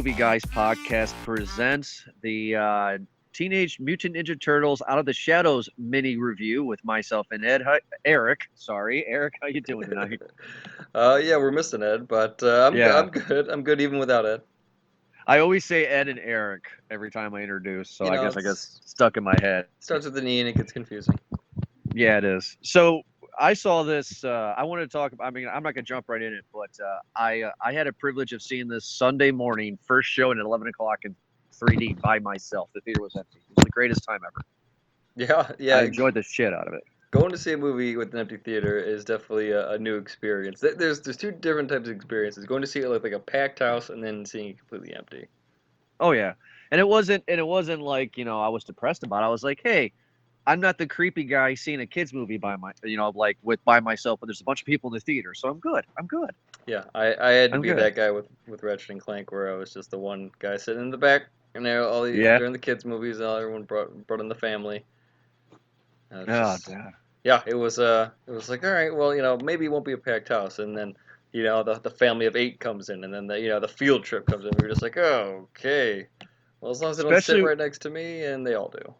Movie Guys podcast presents the Teenage Mutant Ninja Turtles Out of the Shadows mini review with myself and Eric. Sorry, Eric, how you doing tonight? Yeah, we're missing Ed, but Yeah, I'm good. I'm good even without Ed. I always say Ed and Eric every time I introduce, so You know, I guess it's stuck in my head. starts with an E and it gets confusing. Yeah, it is. So I saw this. I wanted to talk. I mean, I'm not gonna jump right in it, but I had a privilege of seeing this Sunday morning, first show at 11 o'clock in 3D by myself. The theater was empty. It was the greatest time ever. Yeah, I yeah. enjoyed the shit out of it. Going to see a movie with an empty theater is definitely a new experience. There's two different types of experiences. Going to see it like a packed house and then seeing it completely empty. Oh yeah, and it wasn't like I was depressed about it. I was like, hey, I'm not the creepy guy seeing a kids movie like with by myself, but there's a bunch of people in the theater, so I'm good. I'm good. Yeah, I had to I'm be good. that guy with Ratchet and Clank where I was just the one guy sitting in the back. And there, Yeah. during the kids movies, everyone brought in the family. It's Oh, just damn. yeah, it was like all right, well, maybe it won't be a packed house, and then the family of 8 comes in, and then the field trip comes in. We're just like, oh, okay, well, as long as they don't sit Especially right next to me, and they all do.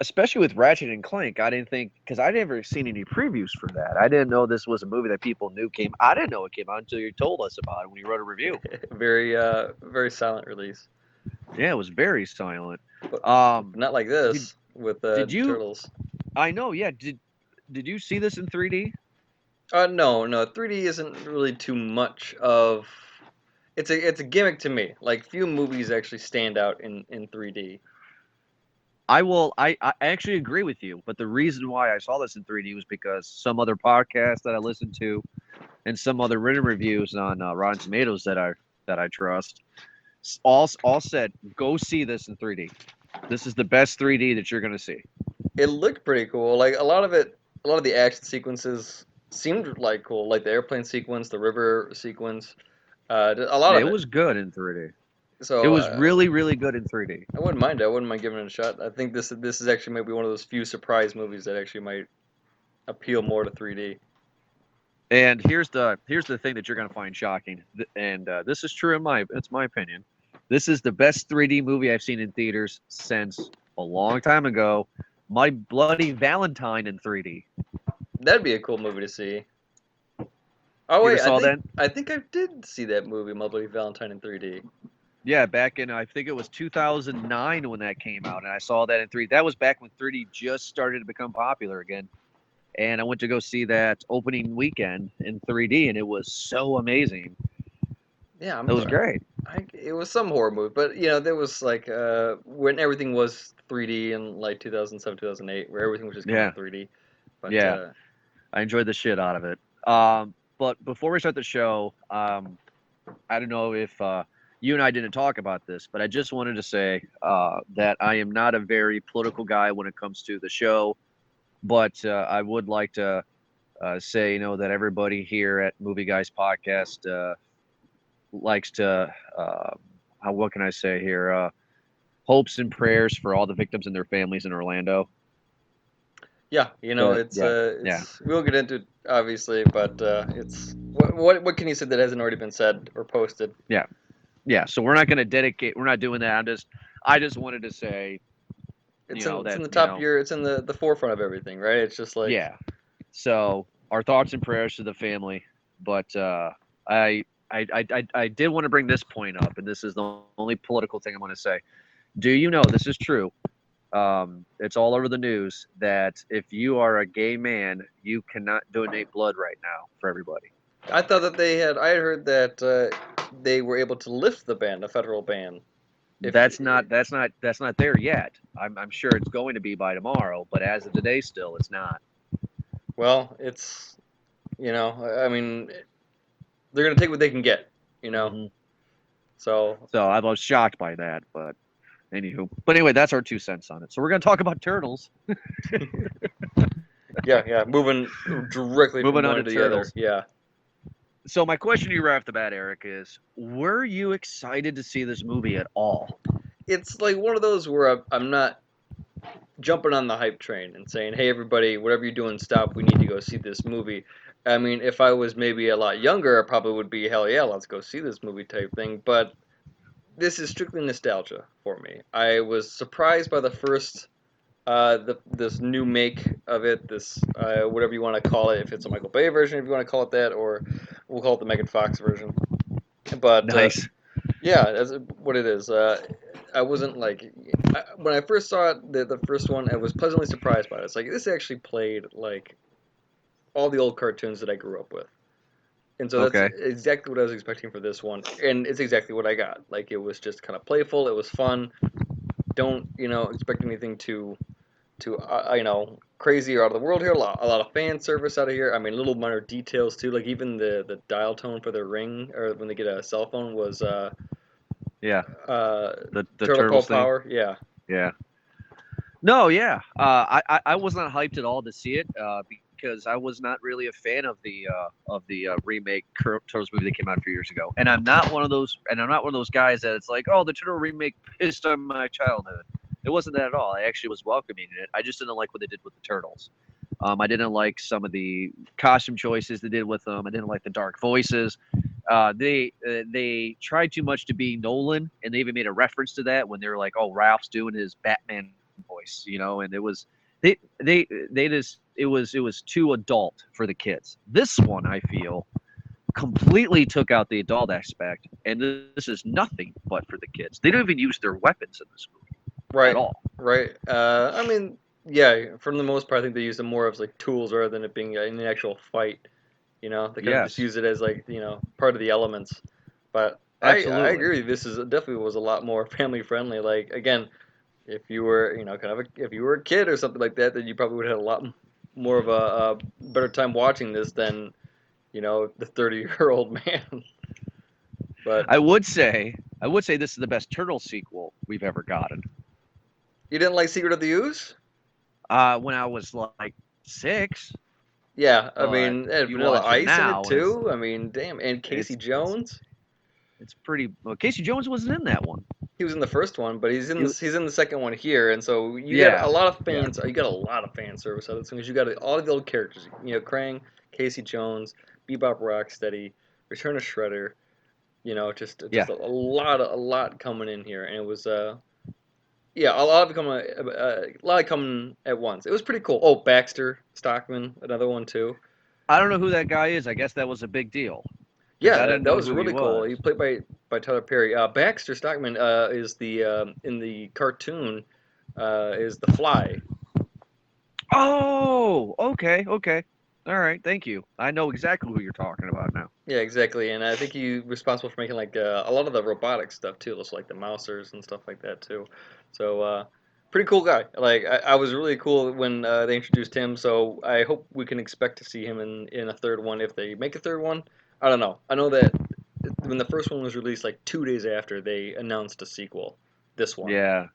especially with Ratchet and Clank, I didn't think because I never seen any previews for that. I didn't know this was a movie that people knew came. I didn't know it came out until you told us about it when you wrote a review. Very silent release, Yeah, it was very silent. but Um, not like did this with did you? Turtles. I know. Yeah. Did you see this in 3D? No, no, 3D isn't really too much of. It's a gimmick to me. Like few movies actually stand out in 3D. I will. I actually agree with you, but the reason why I saw this in 3D was because some other podcast that I listened to and some other written reviews on Rotten Tomatoes that I trust all said go see this in 3D. This is the best 3D that you're gonna see. It looked pretty cool. Like a lot of the action sequences seemed like cool, like the airplane sequence, the river sequence, a lot It of it. was good in 3D. It So was really good in 3D. I wouldn't mind it. I wouldn't mind giving it a shot. I think this is actually maybe one of those few surprise movies that actually might appeal more to 3D. And here's the thing that you're gonna find shocking, and this is true in my opinion. This is the best 3D movie I've seen in theaters since a long time ago. My Bloody Valentine in 3D. That'd be a cool movie to see. Oh You ever wait, saw that? I think I did see that movie, My Bloody Valentine in 3D. Yeah, back in I think it was 2009 when that came out, and I saw that in 3D. That was back when 3D just started to become popular again. And I went to go see that opening weekend in 3D, and it was so amazing. Yeah, It was great. it was some horror movie, but there was like when everything was 3D in like 2007, 2008, where everything was just coming Yeah, out 3D. But yeah, I enjoyed the shit out of it. But before we start the show, I don't know if you and I didn't talk about this, but I just wanted to say that I am not a very political guy when it comes to the show. But I would like to say, that everybody here at Movie Guys Podcast likes to, what can I say here? Hopes and prayers for all the victims and their families in Orlando. yeah, Yeah, yeah, it's we'll get into it obviously, but it's what can you say that hasn't already been said or posted? yeah, yeah. So we're not going to dedicate. We're not doing that. I just wanted to say, It's in that the top of your it's in the forefront of everything, right? It's just like yeah. So our thoughts and prayers to the family. But I did want to bring this point up, and this is the only political thing I'm going to say. Do you know this is true? It's all over the news that if you are a gay man, you cannot donate blood right now for everybody. I thought that I had heard that they were able to lift the ban, the federal ban. If That's not there yet. I'm sure it's going to be by tomorrow, but as of today, still it's not. well, it's I mean, they're gonna take what they can get, you know. Hmm. So So I was shocked by that, but anywho. But anyway, that's our 2 cents on it. So we're gonna talk about turtles. yeah, yeah, moving directly from Moving on one to to the other. turtles. Yeah, So my question to you right off the bat, Eric, is: were you excited to see this movie at all? it's like one of those where I'm not jumping on the hype train and saying, "Hey, everybody, whatever you're doing, stop. We need to go see this movie." I mean, if I was maybe a lot younger, I probably would be, "Hell yeah, let's go see this movie" type thing. But this is strictly nostalgia for me. I was surprised by the first this new make of it, this whatever you want to call it, if it's a Michael Bay version, if you want to call it that, or we'll call it the Megan Fox version. But Nice. yeah, that's what it is. I wasn't like when I first saw it, the first one, I was pleasantly surprised by it. It's like this actually played like all the old cartoons that I grew up with. And so that's Okay. exactly what I was expecting for this one, and it's exactly what I got. Like it was just kind of playful, it was fun. Don't expect anything too crazy or out of the world here. A lot of fan service out of here. I mean, little minor details too. Like even the dial tone for their ring or when they get a cell phone was Yeah. uh The turtle paw turtles thing. power. Yeah, Yeah. No, yeah. I was not hyped at all to see it because I was not really a fan of the remake Turtles movie that came out a few years ago. And I'm not one of those guys that it's like, oh, the Turtle remake pissed on my childhood. It wasn't that at all. I actually was welcoming it. I just didn't like what they did with the turtles. I didn't like some of the costume choices they did with them. I didn't like the dark voices. They tried too much to be Nolan, and they even made a reference to that when they were like, "Oh, Ralph's doing his Batman voice," and it was they just it was too adult for the kids. This one, I feel, completely took out the adult aspect, and this is nothing but for the kids. They don't even use their weapons in this movie at right, all. right. I mean, yeah, for the most part, I think they use them more as like tools rather than it being an actual fight. They kind of just Yes, use it as like part of the elements. But I absolutely. agree. This is definitely was a lot more family friendly. Like again, if you were kind of if you were a kid or something like that, then you probably would have had a lot more of a better time watching this than the 30-year-old man. But I would say this is the best turtle sequel we've ever gotten. you didn't like Secret of the Ooze? When I was like 6, Yeah, I but mean, it if had you Vanilla watch it Ice in it now, it's too. I mean, damn, and Casey it's it's Jones. it's pretty. Well, Casey Jones wasn't in that one. He was in the first one, but He, he's in the second one here, and so you get a yeah, lot of yeah, fans. You got a lot of fan service out of this because you got all of the old characters. Krang, Casey Jones, Bebop Rocksteady, Return of Shredder. Just yeah. a lot coming in here, and it was yeah, a lot of it coming a lot coming at once. It was pretty cool. Oh, Baxter Stockman, another one too. I don't know who that guy is. I guess that was a big deal because Yeah, I that, didn't that know was who he really cool. He was. played by Tyler Perry. Baxter Stockman is the in the cartoon is the Fly. Oh, okay, okay. All right, thank you. I know exactly who you're talking about now. Yeah, exactly. And I think he's responsible for making like a lot of the robotic stuff too, just like the mousers and stuff like that too. So pretty cool guy. Like I was really cool when they introduced him. So I hope we can expect to see him in a third one if they make a third one. I don't know. I know that when the first one was released, like 2 days after, they announced a sequel. This one. Yeah,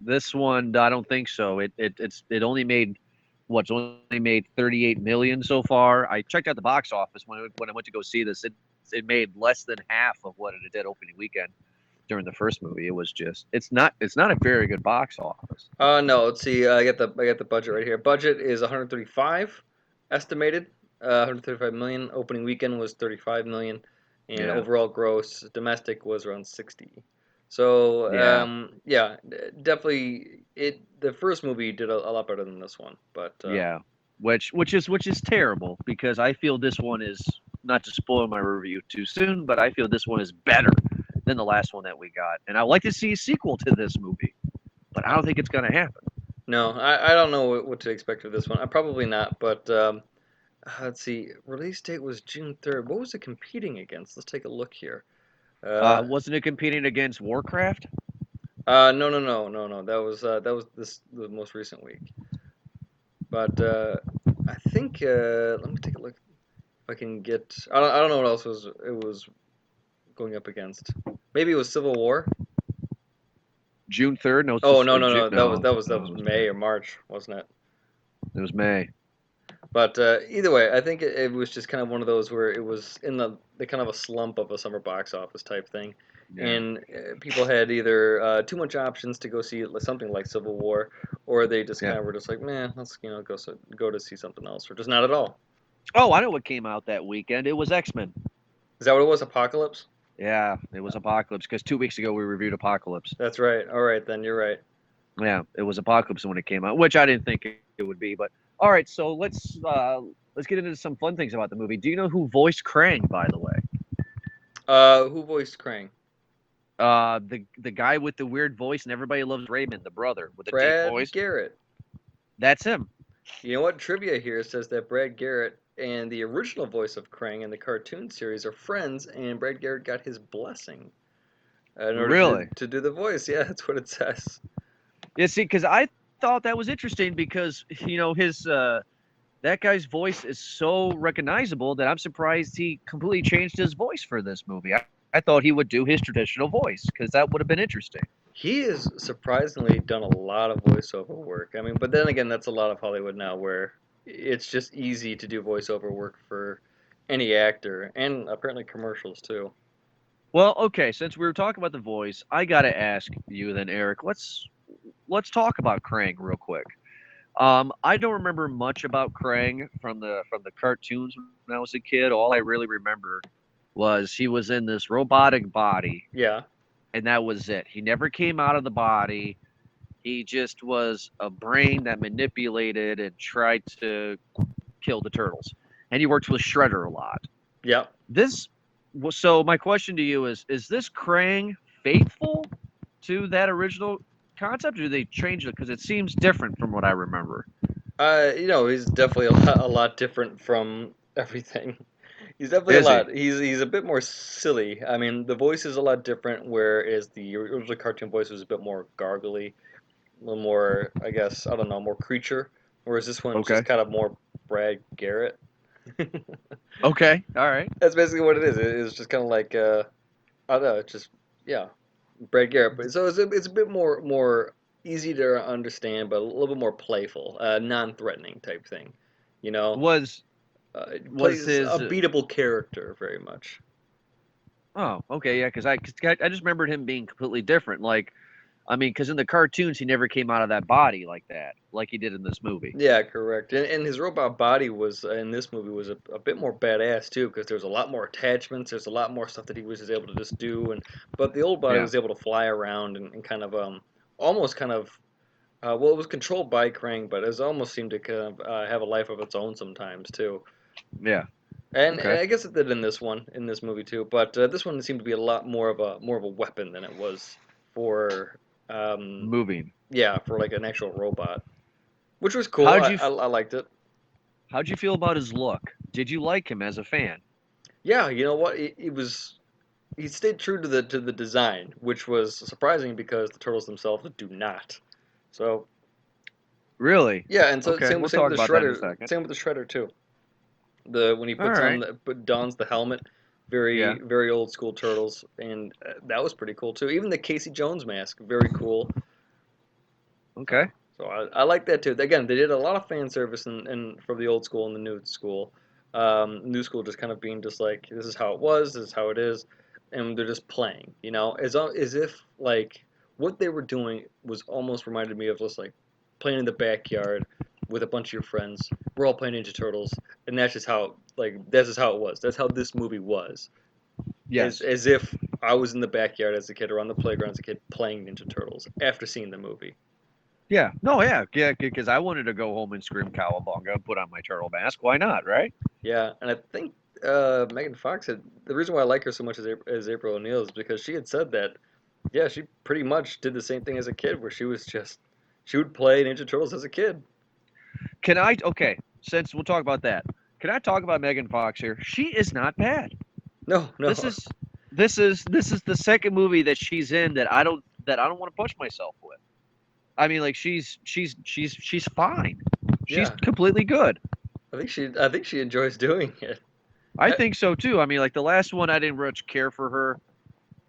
this one I don't think so. It only made what's only made 38 million so far. I checked out the box office when I went to go see this. It made less than half of what it did opening weekend during the first movie. It was just it's not a very good box office. No, let's see. I got the budget right here. Budget is 135 estimated. 135 million. Opening weekend was 35 million, and Yeah, overall gross domestic was around 60. So yeah, yeah, definitely the first movie did a lot better than this one, but yeah. Which is terrible because I feel this one is not to spoil my review too soon, but I feel this one is better than the last one that we got, and I'd like to see a sequel to this movie, but I uh, don't think it's gonna happen. no, I don't know what to expect of this one. Probably not, but let's see. Release date was June 3rd. What was it competing against? Let's take a look here. Uh, Wasn't it competing against Warcraft? No, no, no, no, no. That was this the most recent week. But I think let me take a look if I can get. I don't know what else it was going up against. Maybe it was Civil War. June 3rd? No, it's Oh just no, no, June. no. That was No, that was that no, was it was May or March, wasn't it? it was May. But either way, I think it was just kind of one of those where it was in the kind of a slump of a summer box office type thing, Yeah, and people had either too much options to go see something like Civil War, or they just yeah. kind of were just like, man, let's go to see something else, or just not at all. Oh, I know what came out that weekend. It was X-Men. Is that what it was? Apocalypse? Yeah, it was Apocalypse because 2 weeks ago we reviewed Apocalypse. That's right. All right, then you're right. Yeah, it was Apocalypse when it came out, which I didn't think it would be. But all right, so let's get into some fun things about the movie. Do you know who voiced Krang, by the way? Who voiced Krang? The guy with the weird voice, and everybody loves Raymond, the brother with the deep Brad voice. Garrett. That's him. You know what? Trivia here says that Brad Garrett and the original voice of Krang in the cartoon series are friends, and Brad Garrett got his blessing in order Really? to do the voice. Yeah, that's what it says. Yeah. See, because I thought that was interesting because his that guy's voice is so recognizable that I'm surprised he completely changed his voice for this movie. I thought he would do his traditional voice because that would have been interesting. He has surprisingly done a lot of voiceover work. I mean, but then again, that's a lot of Hollywood now, where it's just easy to do voiceover work for any actor, and apparently commercials too. Well, okay, since we were talking about the voice, I gotta ask you then, Eric. Let's talk about Krang real quick. I don't remember much about Krang from the cartoons when I was a kid. All I really remember was he was in this robotic body, Yeah, and that was it. He never came out of the body. He just was a brain that manipulated and tried to kill the turtles. And he worked with Shredder a lot. yeah. This so my question to you is this Krang faithful to that original concept, or do they change it because it seems different from what I remember? He's definitely a lot different from everything. He's definitely a Is he? lot. He's a bit more silly. I mean, the voice is a lot different, whereas the original cartoon voice was a bit more gargly, a little more, I guess, I don't know, more creature. Whereas this one's just Okay. kind of more Brad Garrett. Okay. All right. That's basically what it is. It's just kind of like I don't know, it's just yeah, Brad Garrett. But so it's a bit more easy to understand, but a little bit more playful, non-threatening type thing. You know, Was it was plays a his beatable character very much. Oh, okay, yeah, cause I just remembered him being completely different. Like, I mean, because in the cartoons he never came out of that body like that, like he did in this movie. Yeah, correct. And his robot body was in this movie was a bit more badass too, because there's a lot more attachments. There's a lot more stuff that he was able to just do, and but the old body Yeah. was able to fly around and kind of almost kind of well, it was controlled by Krang, but it almost seemed to kind of have a life of its own sometimes too. Yeah. And Okay. I guess it did in this one, in this movie too. But this one seemed to be a lot more of a weapon than it was for um, Moving. yeah, for like an actual robot, which was cool. How'd you I liked it. how'd you feel about his look? Did you like him as a fan? Yeah, you know what? It was he stayed true to the design, which was surprising because the turtles themselves do not. So Really? yeah, and so Okay, we'll same with talk the about that in a shredder, second. same with the shredder too. The when he All puts on right. dons the helmet, Yeah. very old school turtles, and that was pretty cool too. Even the Casey Jones mask, very cool. Okay. So I like that too. Again, they did a lot of fan service in from the old school and the new school. New school just kind of being just like this is how it was, this is how it is, and they're just playing. You know, as if like what they were doing was almost reminded me of just like playing in the backyard with a bunch of your friends. We're all playing Ninja Turtles, and that's just how that's just how it was. That's how this movie was. Yes. As if I was in the backyard as a kid or on the playground as a kid playing Ninja Turtles after seeing the movie. Yeah. No. Yeah. Yeah. Because I wanted to go home and scream cowabunga and put on my turtle mask. Why not? Right? Yeah, and I think Megan Fox had the reason why I like her so much as April O'Neil is because she had said that yeah she pretty much did the same thing as a kid where she was just she would play Ninja Turtles as a kid. Can I? Okay. Since we'll talk about that, can I talk about Megan Fox here? She is not bad. No, This no, is this is the second movie that she's in that I don't want to push myself with. I mean, like she's fine. She's yeah, completely good. I think she enjoys doing it. I I, think so too. I mean, like the last one, I didn't much care for her.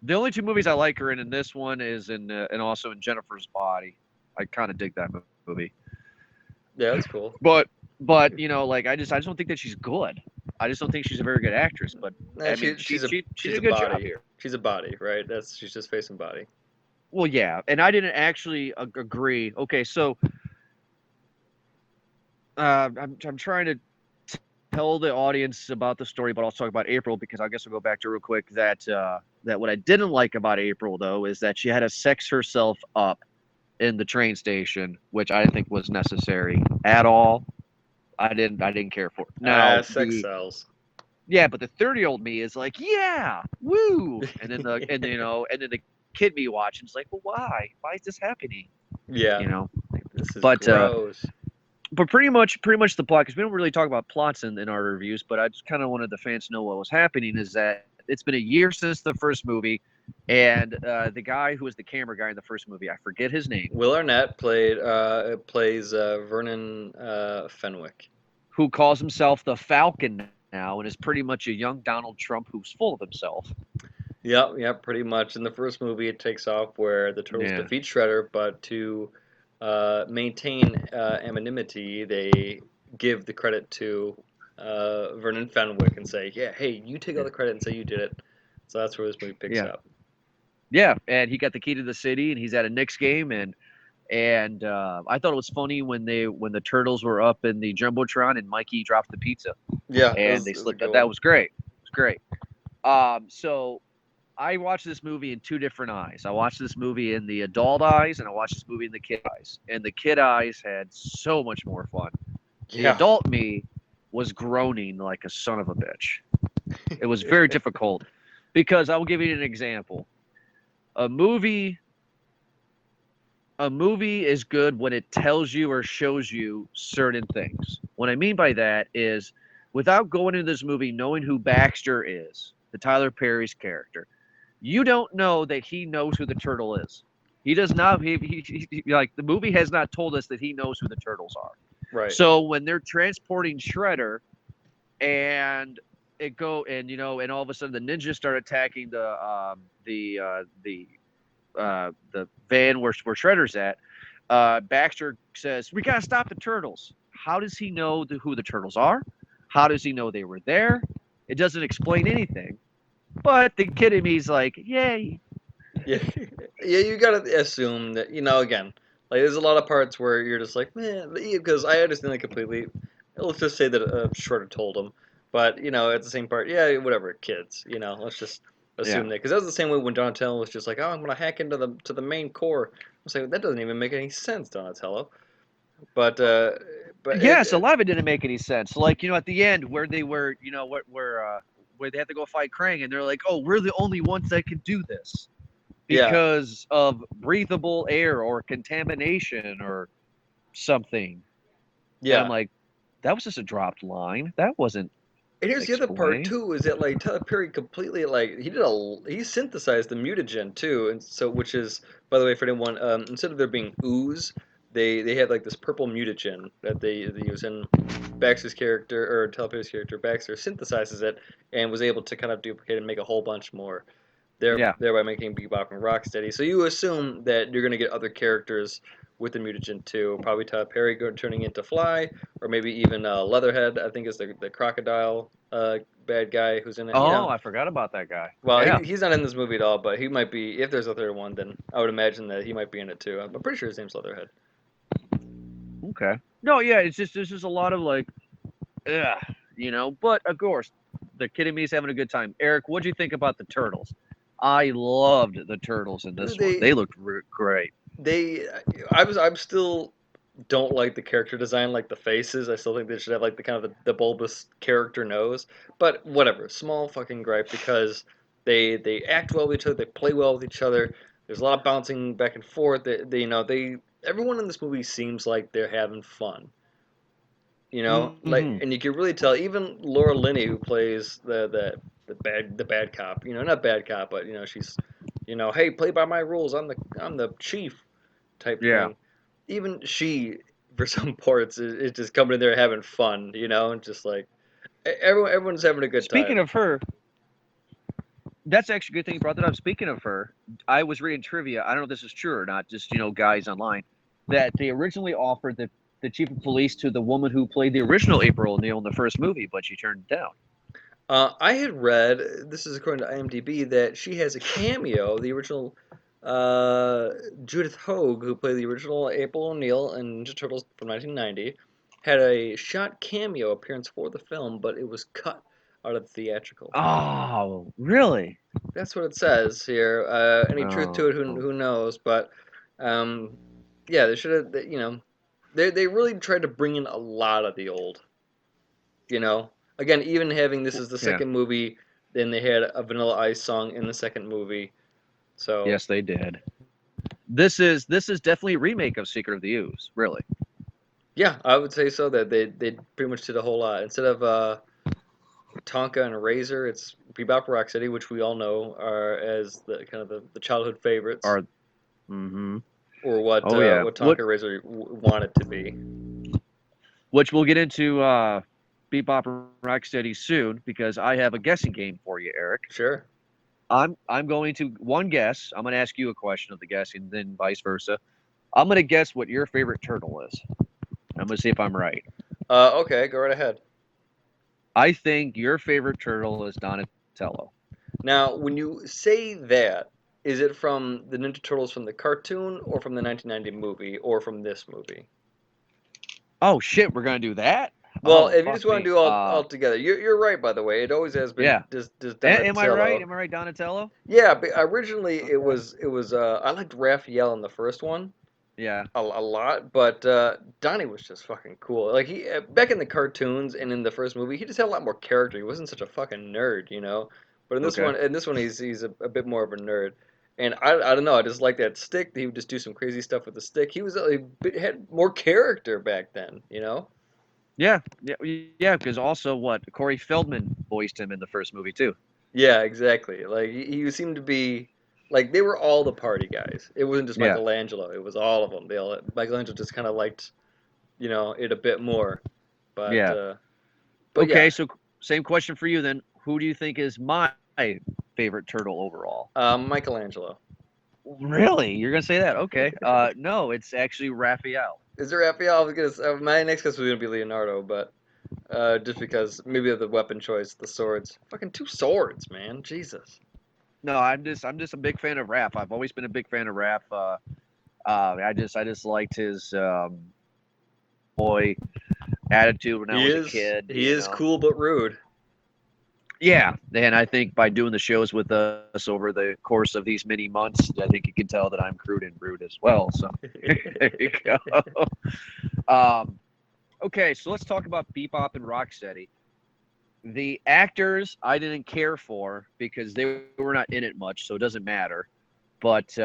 The only two movies I like her in this one is in and also in Jennifer's Body. I kind of dig that movie, yeah, that's cool. but but like I just don't think that she's good. I just don't think she's a very good actress. But Nah, I mean, she did she's a a good job body. here. She's a body, right? That's she's just facing body. Well, yeah, and I didn't actually agree. Okay, so I'm trying to tell you tell the audience about the story, but I'll talk about April because I guess I'll go back to real quick that what I didn't like about April though is that she had to sex herself up in the train station, which I didn't think was necessary at all. I didn't care for it. Now Sex the sells. yeah, but the 30-year-old me is like, yeah, woo, and then the kid me watching is like, well, why? Why is this happening? Yeah, You know, this is but gross. pretty much the plot because we don't really talk about plots in our reviews, but I just kind of wanted the fans to know what was happening. Is that it's been a year since the first movie, and the guy who was the camera guy in the first movie, I forget his name, Will Arnett plays Vernon Fenwick. who calls himself the Falcon now and is pretty much a young Donald Trump who's full of himself. Yep, yep, pretty much. In the first movie, it takes off where the Turtles Yeah, defeat Shredder, but to maintain anonymity, they give the credit to Vernon Fenwick and say, "Yeah, hey, you take all yeah, the credit and say you did it." So that's where this movie picks yeah, up. yeah. And he got the key to the city, and he's at a Knicks game, and I thought it was funny when the turtles were up in the jumbotron and Mikey dropped the pizza Yeah, and they it was a slipped good out. That one. was great. It was great. So I watched this movie in two different eyes. I watched this movie in the adult eyes and I watched this movie in the kid eyes. And the kid eyes had so much more fun. The Yeah. adult me was groaning like a son of a bitch. It was very difficult because I will give you an example. A movie a movie is good when it tells you or shows you certain things. What I mean by that is without going into this movie knowing who Baxter is, the Tyler Perry's character, you don't know that he knows who the turtle is. He does not. Like the movie has not told us that he knows who the turtles are. Right. So when they're transporting Shredder and it go and and all of a sudden the ninjas start attacking the van where Shredder's at, Baxter says, "We gotta stop the turtles." How does he know who the turtles are? How does he know they were there? It doesn't explain anything. But the kid in me's like, "Yay!" Yeah, yeah. You gotta assume that again, like there's a lot of parts where you're just like, man, because I understand it completely. Let's just say that Shredder told him, but at the same part, yeah, whatever, kids. Let's just Yeah. assume that because that was the same way when Donatello was just like, oh, I'm gonna hack into the main core. I was like, that doesn't even make any sense, Donatello. But Yes, a lot of it didn't make any sense. Like at the end where they were, where they had to go fight Krang, and they're like, "Oh, we're the only ones that can do this yeah, because of breathable air or contamination or something." And I'm yeah. like, "That was just a dropped line. That wasn't And here's the other part explained." too, is that like Tyler Perry completely he synthesized the mutagen too, and so which is by the way for anyone instead of there being ooze, they have like this purple mutagen that they use, and Baxter's character or Tyler Perry's character Baxter synthesizes it and was able to kind of duplicate and make a whole bunch more, Yeah. thereby making Bebop and Rocksteady. So you assume that you're gonna get other characters with the mutagen too, probably Tyler Perry turning into Fly, or maybe even Leatherhead. I think is the crocodile bad guy who's in it. Oh, I forgot about that guy. Well, Yeah. he's not in this movie at all, but he might be. If there's a third one, then I would imagine that he might be in it too. I'm pretty sure his name's Leatherhead. Okay. No, yeah, it's just there's just a lot of like, ugh, But of course, the kid in me is having a good time. Eric, what'd you think about the turtles? I loved the turtles in this one. They They looked great. they I'm still don't like the character design, like the faces. I still think they should have like the kind of the bulbous character nose. But whatever, small fucking gripe because they act well with each other, they play well with each other. There's a lot of bouncing back and forth. They everyone in this movie seems like they're having fun. Like, Hmm. and you can really tell. Even Laura Linney, who plays the bad cop, not bad cop, but she's, hey, play by my rules. I'm the chief type Yeah. thing. Even she, for some parts, is just coming in there having fun, and just like everyone's having a good Speaking time. of her, that's actually a good thing you brought that up. Speaking of her, I was reading trivia. I don't know if this is true or not, just, guys online, that they originally offered the chief of police to the woman who played the original April O'Neil in the first movie, but she turned it down. I had read, this is according to IMDb, that she has a cameo, the original uh, Judith Hogue, who played the original April O'Neil in Ninja Turtles from 1990. had a shot cameo appearance for the film, but it was cut out of the theatrical. Oh, really? That's what it says here. Any truth to it? Oh, Who knows? But um, yeah, they should have. They really tried to bring in a lot of the old. Again, even having this is the yeah. second movie, then they had a Vanilla Ice song in the second movie. So Yes, they did. This is definitely a remake of Secret of the Ooze. Really. yeah, I would say so. That they pretty much did a whole lot instead of Tonka and Razor. It's Bebop Rocksteady, which we all know are as the kind of the childhood favorites, Are mm-hmm. or Oh yeah. what Tonka and Razor wanted to be. Which we'll get into Bebop and Rocksteady soon because I have a guessing game for you, Eric. Sure. I'm going to one guess. I'm going to ask you a question of the guessing, then vice versa. I'm going to guess what your favorite turtle is. I'm going to see if I'm right. Okay, go right ahead. I think your favorite turtle is Donatello. Now, when you say that, is it from the Ninja Turtles from the cartoon, or from the 1990 movie, or from this movie? Oh shit, we're going to do that? Well, Oh if you just fuck want to me. do all together, you're right. By the way, it always has been Yeah. just Am I right? Donatello. Am I right, Donatello? Yeah, but originally Okay. it was I liked Raphael in the first one Yeah. a lot, but Donnie was just fucking cool. Like he back in the cartoons and in the first movie, he just had a lot more character. He wasn't such a fucking nerd. But Okay. in this one, he's a bit more of a nerd. And I don't know, I just like that stick. He would just do some crazy stuff with the stick. He was had more character back then. Yeah. Yeah. Yeah. Because also, what Corey Feldman voiced him in the first movie too. Yeah, exactly. Like he seemed to be like they were all the party guys. It wasn't just Yeah. Michelangelo. It was all of them. Michelangelo just kind of liked it a bit more. But Yeah. uh, but Okay. yeah, So same question for you then. Who do you think is my favorite turtle overall? Michelangelo. Really? You're gonna say that? Okay. No, it's actually Raphael. Is there Raphael? I was gonna. My next guess was gonna be Leonardo, but just because maybe of the weapon choice, the swords. Fucking two swords, man. Jesus. No, I'm just a big fan of Raph. I've always been a big fan of Raph. I just liked his boy attitude when I was a kid. He is cool but rude. Yeah, and I think by doing the shows with us over the course of these many months, I think you can tell that I'm crude and rude as well. So there you go. Um, okay, so let's talk about Bebop and Rocksteady. The actors I didn't care for because they were not in it much, so it doesn't matter. But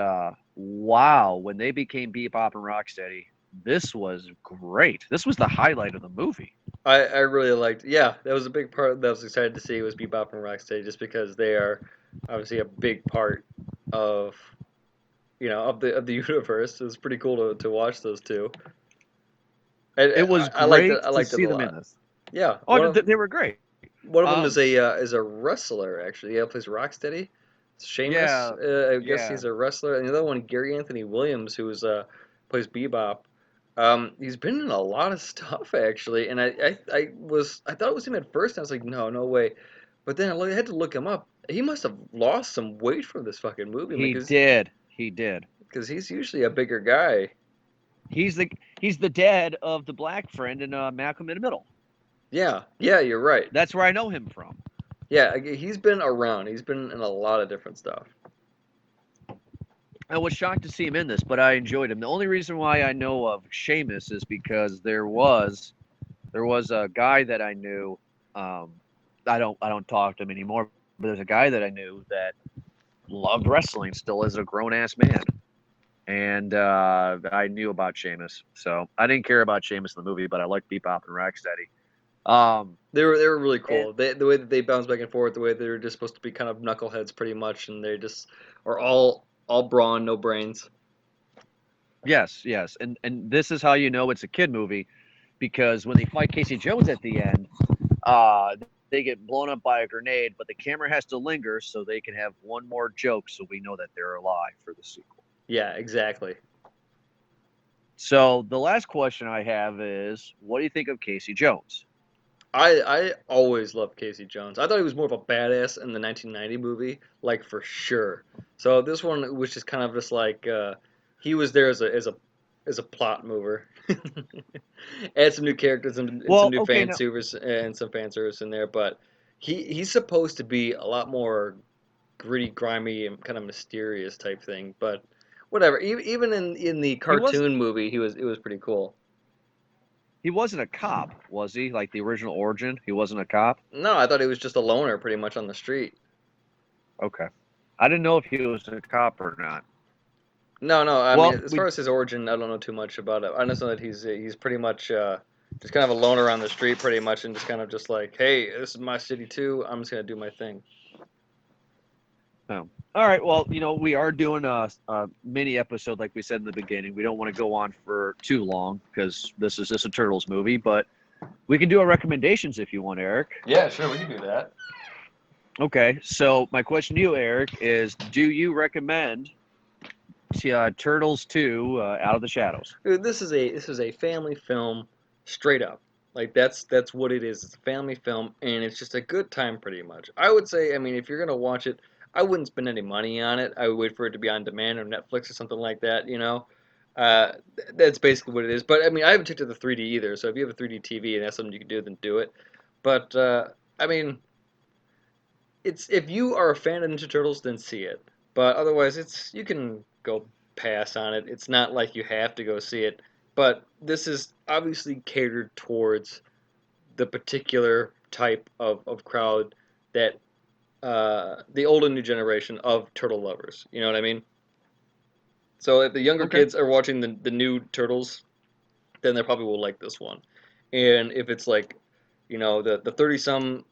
wow, when they became Bebop and Rocksteady, this was great. This was the highlight of the movie. I really liked. Yeah, that was a big part that I was excited to see was Bebop and Rocksteady, just because they are obviously a big part of of the universe. It was pretty cool to watch those two. It was I liked it. great I to liked it see a them in lot. this. Yeah, Oh, they were great. one of them Um, is a wrestler actually. Yeah, plays Rocksteady. Sheamus. yeah, I guess yeah. he's a wrestler. And the other one, Gary Anthony Williams, who's plays Bebop. He's been in a lot of stuff actually, and I thought it was him at first. And I was like, no, no way. But then I had to look him up. He must have lost some weight from this fucking movie He because did. He did. he's usually a bigger guy. He's the he's the dad of the black friend in Malcolm in the Middle. Yeah, yeah, you're right. That's where I know him from. Yeah, he's been around. He's been in a lot of different stuff. I was shocked to see him in this, but I enjoyed him. The only reason why I know of Seamus is because there was a guy that I knew. Um, I don't talk to him anymore, but there's a guy that I knew that loved wrestling still as a grown ass man, and I knew about Seamus. So I didn't care about Seamus in the movie, but I liked Bebop and Rocksteady. They were really And cool. The way that they bounce back and forth, the way they were just supposed to be kind of knuckleheads pretty much, and they just are all brawn, no brains. yes, yes, and this is how you know it's a kid movie because when they fight Casey Jones at the end, they get blown up by a grenade, but the camera has to linger so they can have one more joke, so we know that they're alive for the sequel. Yeah, exactly. So the last question I have is, what do you think of Casey Jones? I always loved Casey Jones. I thought he was more of a badass in the 1990 movie, like for sure. So this one was just kind of just like he was there as a as a plot mover. Add some new characters and some Well, new okay, fan now service and some fan service in there, but he's supposed to be a lot more gritty, grimy, and kind of mysterious type thing. But whatever. Even in the he was cartoon movie, it was pretty cool. he wasn't a cop, was he? Like the original origin, he wasn't a cop. No, I thought he was just a loner, pretty much on the street. Okay, I didn't know if he was a cop or not. No, no. I mean, Well, as we far as his origin, I don't know too much about it. I just know that he's pretty much just kind of a loner on the street, pretty much, and just kind of just like, hey, this is my city too. I'm just gonna do my thing. Oh. All right. Well, we are doing a mini episode, like we said in the beginning. We don't want to go on for too long because this is just a Turtles movie, but we can do our recommendations if you want, Eric. Yeah, sure, we can do that. Okay. So my question to you, Eric, is: do you recommend Turtles 2 Out of the Shadows? Dude, this is a family film, straight up. Like that's what it is. It's a family film, and it's just a good time, pretty much. I would say, I mean, if you're gonna watch it, I wouldn't spend any money on it. I would wait for it to be on demand or Netflix or something like that. That's basically what it is. But I mean, I haven't checked out the 3D either. So if you have a 3D TV and that's something you can do, then do it. But I mean, it's if you are a fan of Ninja Turtles, then see it. But otherwise, it's you can go pass on it. It's not like you have to go see it. But this is obviously catered towards the particular type of crowd that the old and new generation of turtle lovers. You know what I mean? So if the younger Okay. kids are watching the new Turtles, then they probably will like this one. And if it's like, the 30 some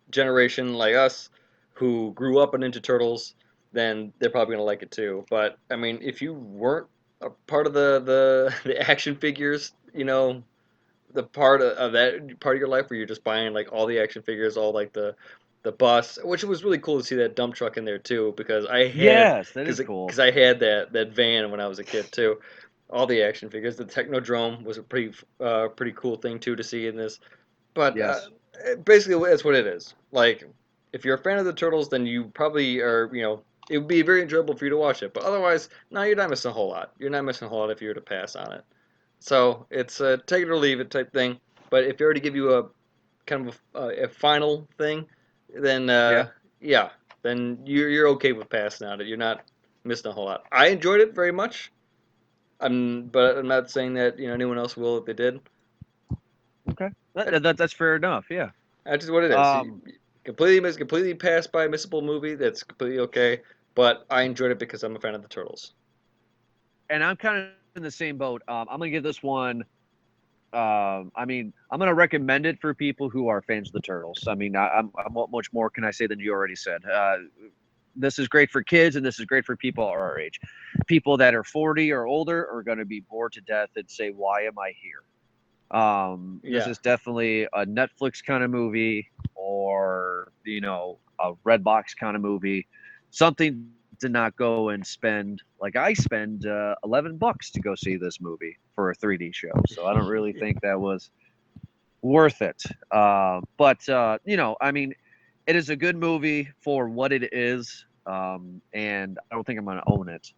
generation like us who grew up on Ninja Turtles, then they're probably gonna like it too. But I mean, if you weren't a part of the action figures, the part of that part of your life where you're just buying like all the action figures, all like the bus, which was really cool to see that dump truck in there too, because Yes, that is cool. I had that van when I was a kid too. All the action figures. The Technodrome was a pretty cool thing too to see in this. But Yes. basically, that's what it is. Like, if you're a fan of the Turtles, then you probably are, it would be very enjoyable for you to watch it. But otherwise, no, you're not missing a whole lot. You're not missing a whole lot if you were to pass on it. So it's a take it or leave it type thing. But if they were to give you a kind of a final thing, then Yeah. yeah, then you're okay with passing on it. You're not missing a whole lot. I enjoyed it very much. But I'm not saying that anyone else will if they did. Okay. That's fair enough. Yeah. That's just what it is. Um, Completely passed by a missable movie. That's completely okay. But I enjoyed it because I'm a fan of the Turtles. and I'm kind of in the same boat. I'm gonna give this one. I mean, I'm gonna recommend it for people who are fans of the Turtles. I mean, what much more can I say than you already said? This is great for kids, and this is great for people our age. People that are 40 or older are going to be bored to death and say, "Why am I here?" This Yeah. is definitely a Netflix kind of movie, or a Redbox kind of movie. Something to not go and spend like I spend $11 to go see this movie for a 3D show. So I don't really think that was worth it. But I mean, it is a good movie for what it is, and I don't think I'm going to own it,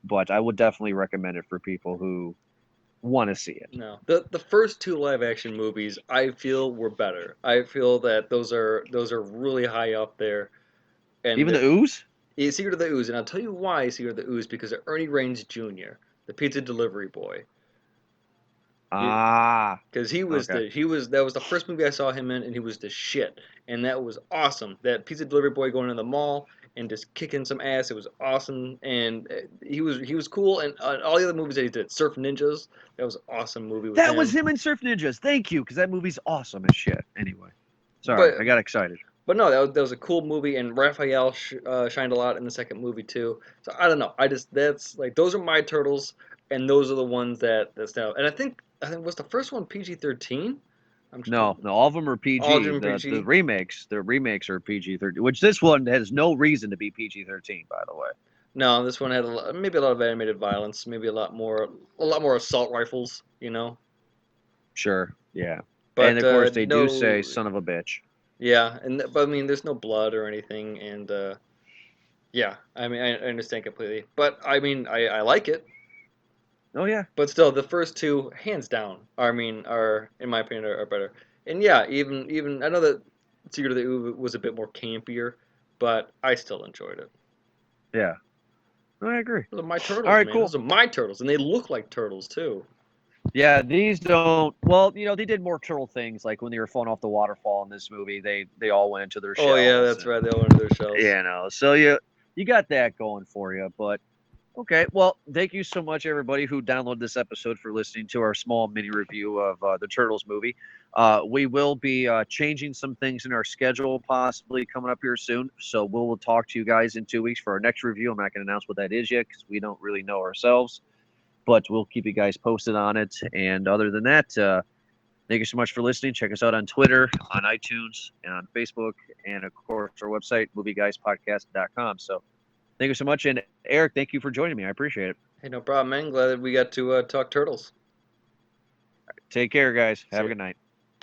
but I would definitely recommend it for people who want to see it. No. The first two live action movies I feel were better. I feel that those are really high up there. And Even the ooze? Secret of the Ooze, and I'll tell you why Secret of the Ooze, because of Ernie Raines Jr., the pizza delivery boy. Ah, Because okay. that was the first movie I saw him in, and he was the shit, and that was awesome. That pizza delivery boy going to the mall and just kicking some ass, it was awesome, and he was cool. And all the other movies that he did, Surf Ninjas, that was an awesome movie with That was him. him in Surf Ninjas. Thank you, because that movie's awesome as shit. Anyway, sorry, But I got excited. but no, that was a cool movie, and Raphael shined a lot in the second movie too. So I don't know, I just that's like those are my turtles, and those are the ones that stand out. And I think was the first one PG-13. I'm just No, no, all of them are all of PG. them The PG. remakes are PG-13, which this one has no reason to be PG-13, by the way. No, this one had maybe a lot of animated violence, maybe a lot more assault rifles, Sure, yeah, and But of course they do say no, "son of a bitch." yeah, but I mean, there's no blood or anything, and yeah, I mean, I understand completely. But I mean, I like it. Oh yeah. But still, the first two, hands down, are in my opinion are better. And yeah, even I know that Secret of the Ooze was a bit more campier, but I still enjoyed it. Yeah. I agree. Those are my All turtles, right, man. cool. Those are my turtles, and they look like turtles too. Yeah, these don't. Well, they did more turtle things, like when they were falling off the waterfall in this movie. They all went into their Oh yeah, shells, that's and right. They all went into their shells. so you got that going for you. But okay, well, thank you so much, everybody who downloaded this episode, for listening to our small mini review of the Turtles movie. We will be changing some things in our schedule, possibly coming up here soon. So we'll talk to you guys in 2 weeks for our next review. I'm not going to announce what that is yet because we don't really know ourselves, but we'll keep you guys posted on it. And other than that, thank you so much for listening. Check us out on Twitter, on iTunes, and on Facebook, and of course our website, movieguyspodcast.com. So thank you so much, and Eric, thank you for joining me. I appreciate it. Hey, no problem, man. Glad that we got to talk turtles. Take care, guys. See Have a ya. good night.